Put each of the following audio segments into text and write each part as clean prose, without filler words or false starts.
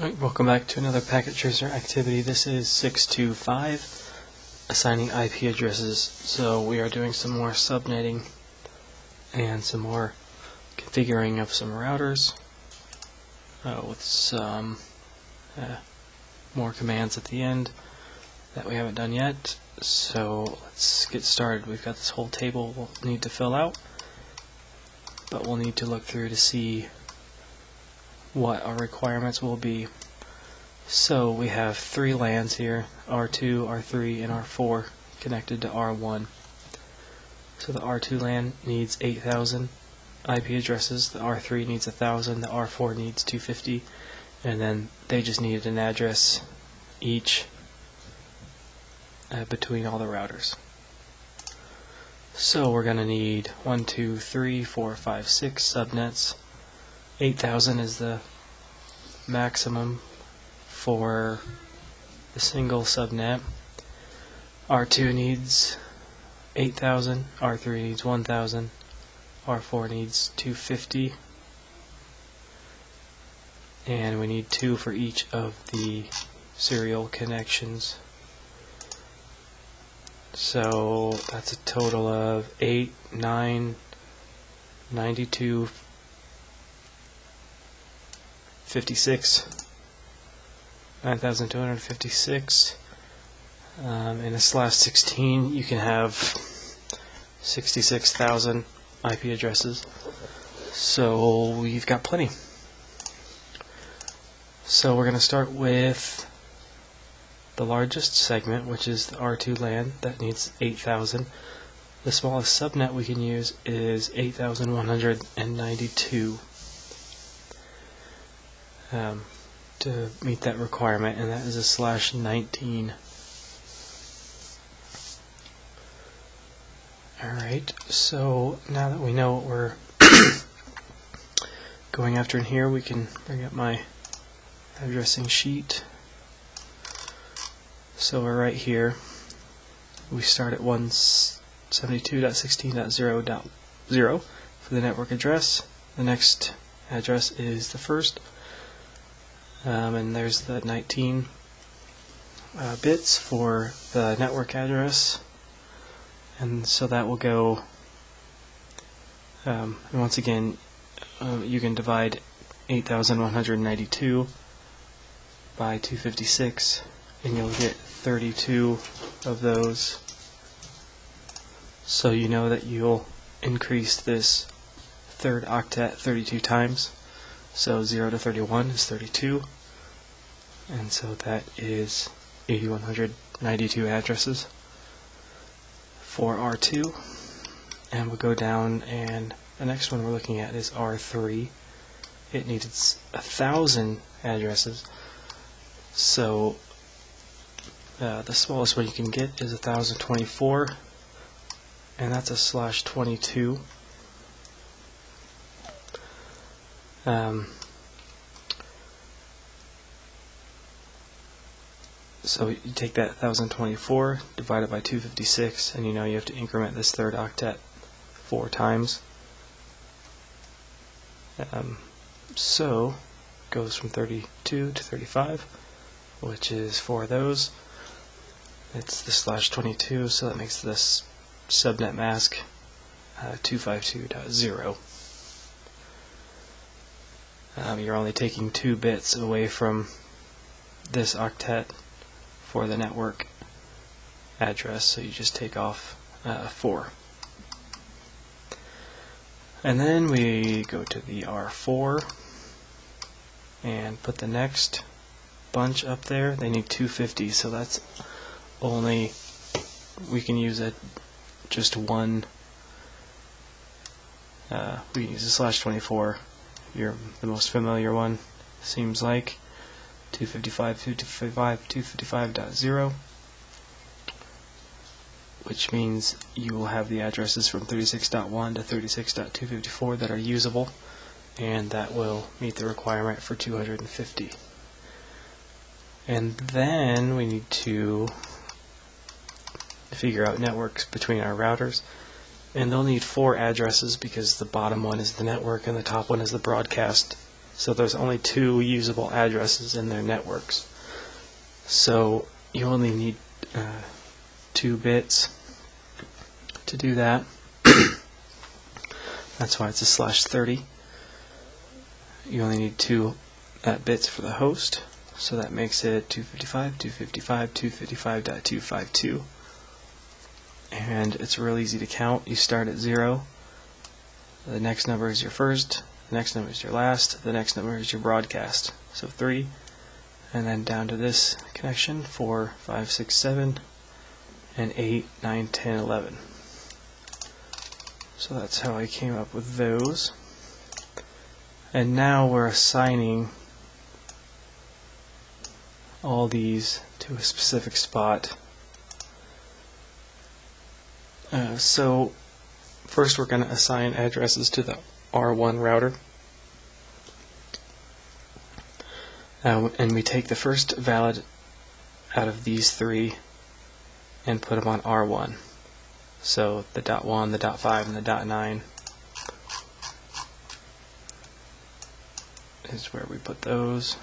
Alright, welcome back to another packet tracer activity. This is 625, assigning IP addresses. So we are doing some more subnetting and some more configuring of some routers with some more commands at the end that we haven't done yet. So let's get started. We've got this whole table we'll need to fill out, but we'll need to look through to see what our requirements will be. So we have three LANs here, R2, R3, and R4 connected to R1. So the R2 LAN needs 8,000 IP addresses, the R3 needs 1,000, the R4 needs 250, and then they just needed an address each between all the routers. So we're going to need 1, 2, 3, 4, 5, 6 subnets. 8,000 is the maximum for the single subnet. R2 needs 8,000, R3 needs 1,000, R4 needs 250, and we need 2 for each of the serial connections. So that's a total of 8, 9, 92, 56, 9,256. In a /16 you can have 66,000 IP addresses. So we've got plenty. So we're going to start with the largest segment, which is the R2 LAN that needs 8,000. The smallest subnet we can use is 8,192. To meet that requirement, and that is a /19. Alright, so now that we know what we're going after in here, we can bring up my addressing sheet. So we're right here. We start at 172.16.0.0 for the network address. The next address is the first. And there's the 19 bits for the network address, and so that will go, and once again you can divide 8,192 by 256 and you'll get 32 of those. So you know that you'll increase this third octet 32 times. So 0 to 31 is 32, and so that is 8,192 addresses for R2. And we'll go down, and the next one we're looking at is R3. It needed 1,000 addresses, so the smallest one you can get is 1,024, and that's a /22. So you take that 1,024 divided by 256, and you know you have to increment this third octet 4 times. So it goes from 32 to 35, which is 4 of those. It's the /22, so that makes this subnet mask 252.0. You're only taking 2 bits away from this octet for the network address, so you just take off 4. And then we go to the R4 and put the next bunch up there. They need 250, so that's only, we can use just one, we can use a /24. You're the most familiar one, seems like. 255.0, which means you will have the addresses from 36.1 to 36.254 that are usable, and that will meet the requirement for 250. And then we need to figure out networks between our routers, and they'll need 4 addresses because the bottom one is the network and the top one is the broadcast So there's only 2 usable addresses in their networks. So you only need 2 bits to do that. That's why it's a /30. You only need 2 bits for the host, so that makes it 255, 255, 255.252. And it's real easy to count. You start at 0. The next number is your first. The next number is your last. The next number is your broadcast. So 3. And then down to this connection, 4, 5, 6, 7, and 8, 9, 10, 11. So that's how I came up with those. And now we're assigning all these to a specific spot. So first we're going to assign addresses to the R1 router. And we take the first valid out of these 3 and put them on R1. So the .1, the .5, and the .9 is where we put those.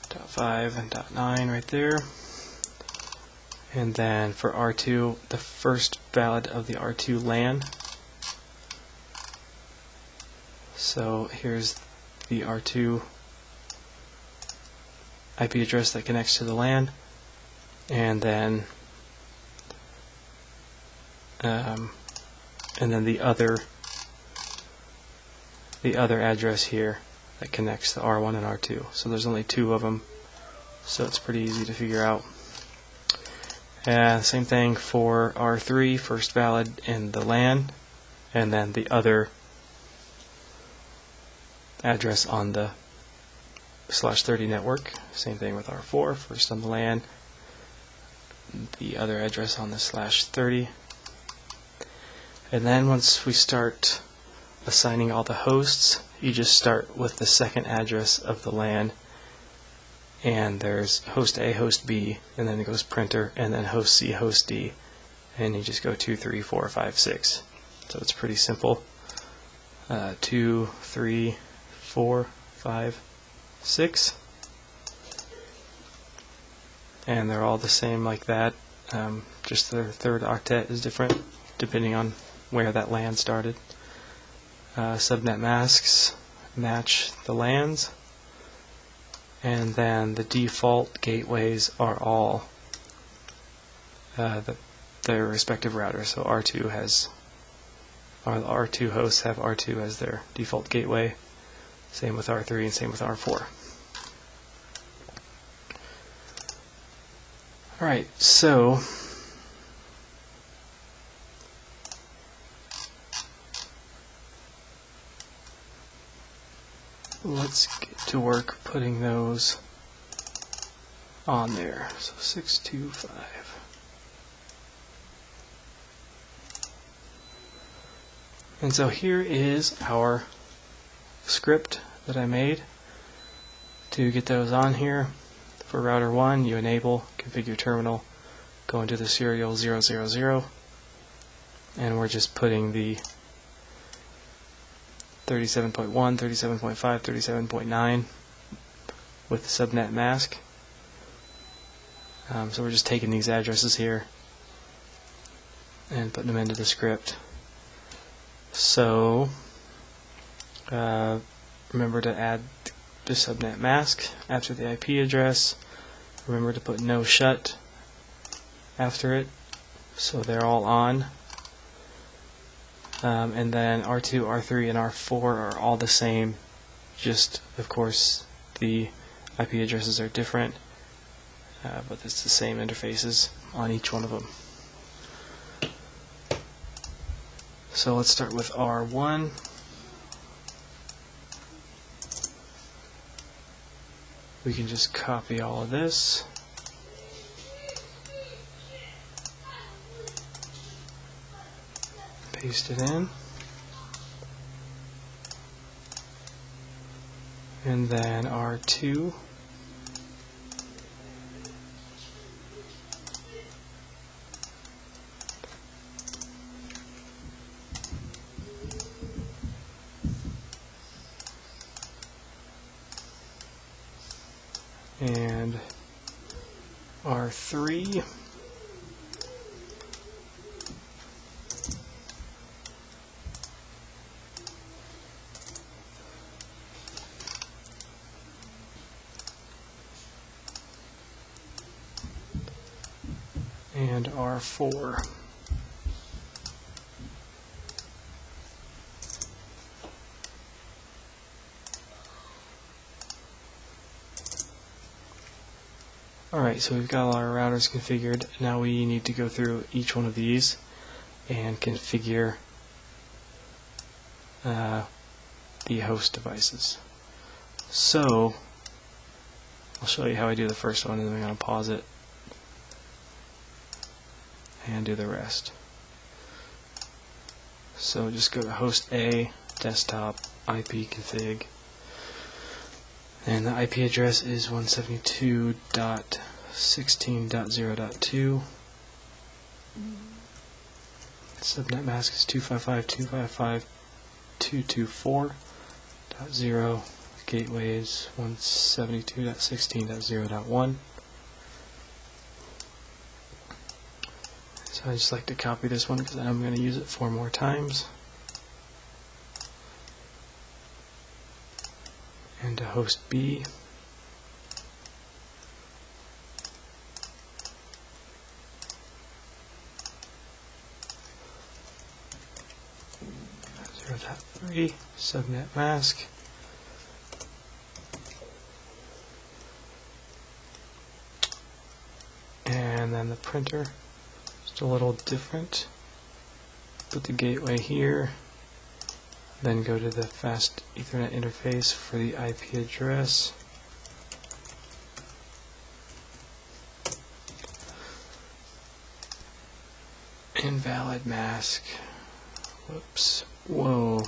.5 and .9 right there. And then for R2, the first valid of the R2 LAN. So here's the R2 IP address that connects to the LAN, and then the other address here that connects the R1 and R2. So there's only 2 of them, so it's pretty easy to figure out. Same thing for R3, first valid in the LAN, and then the other address on the /30 network. Same thing with R4, first on the LAN, the other address on the /30. And then once we start assigning all the hosts, you just start with the second address of the LAN, and there's host A, host B, and then it goes printer, and then host C, host D, and you just go 2, 3, 4, 5, 6. So it's pretty simple. 2, 3, 4, 5, 6, and they're all the same like that. Just their third octet is different depending on where that LAN started. Subnet masks match the LANs, and then the default gateways are all their respective routers. So R2 has, or the R2 hosts have R2 as their default gateway. Same with R3 and same with R4. Alright, so let's get to work putting those on there. So 625. And so here is our script that I made to get those on here. For router 1, you enable configure terminal, go into the serial 000, and we're just putting the 37.1, 37.5, 37.9 with the subnet mask. So we're just taking these addresses here and putting them into the script. So remember to add the subnet mask after the IP address. Remember to put no shut after it, so they're all on. And then R2, R3, and R4 are all the same, just of course the IP addresses are different, but it's the same interfaces on each one of them. So let's start with R1. We can just copy all of this. Paste it in. And then R2. and R3. And R4. Alright, so we've got all our routers configured. Now we need to go through each one of these and configure the host devices. So, I'll show you how I do the first one, and then I'm going to pause it and do the rest. So just go to host A, desktop, IP config, and the IP address is 172.16.0.2. Subnet mask is 255.255.224.0. Gateway is 172.16.0.1. So I just like to copy this one because I'm going to use it 4 more times. And to host B. .3 subnet mask. And then the printer, just a little different. Put the gateway here, then go to the fast Ethernet interface for the IP address. Invalid mask. Whoops. Whoa.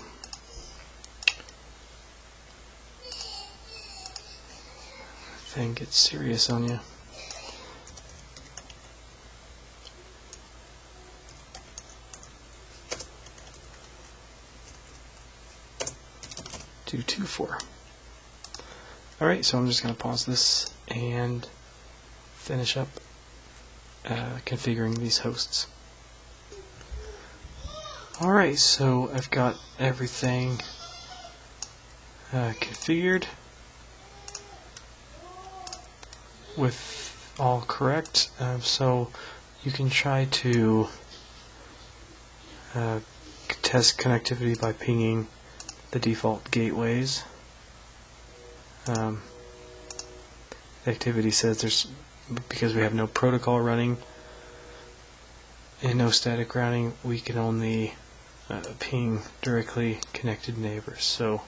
Thing gets serious on you. Do 2.4. Alright, so I'm just going to pause this and finish up configuring these hosts. Alright, so I've got everything configured with all correct. So you can try to test connectivity by pinging the default gateways. The activity says because we have no protocol running and no static routing, we can only ping directly connected neighbors. So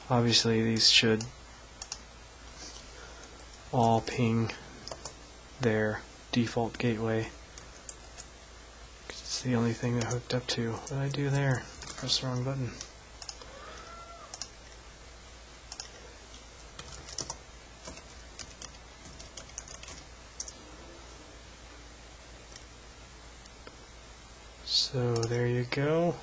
obviously these should all ping their default gateway. It's the only thing they're hooked up to. What did I do there? Press the wrong button. So there you go.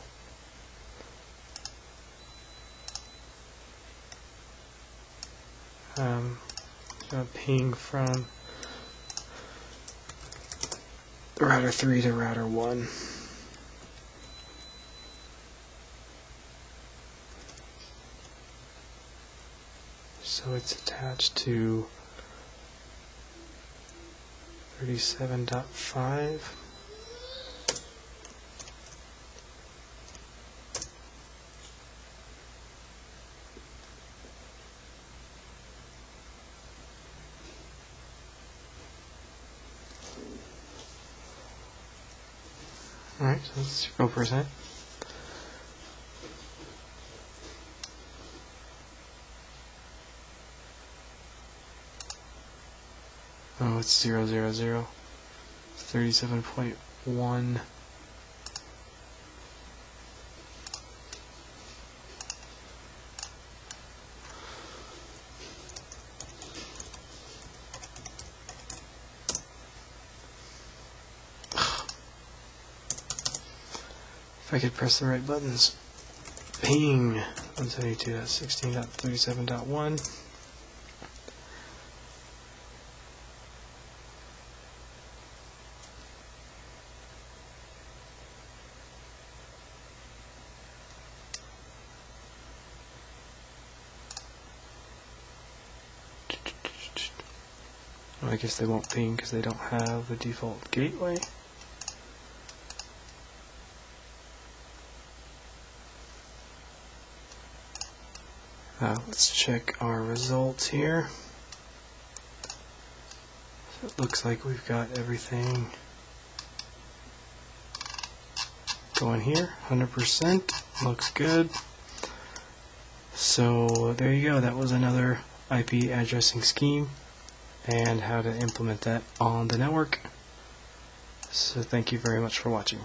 Ping from router 3 to router 1. So it's attached to 37.5. Alright, so it's 0%. Oh, it's 000. 37.1. If I could press the right buttons. Ping 172.16.37.1. Well, I guess they won't ping because they don't have a default gateway. Let's check our results here. So it looks like we've got everything going here, 100%, looks good. So there you go, that was another IP addressing scheme and how to implement that on the network. So thank you very much for watching.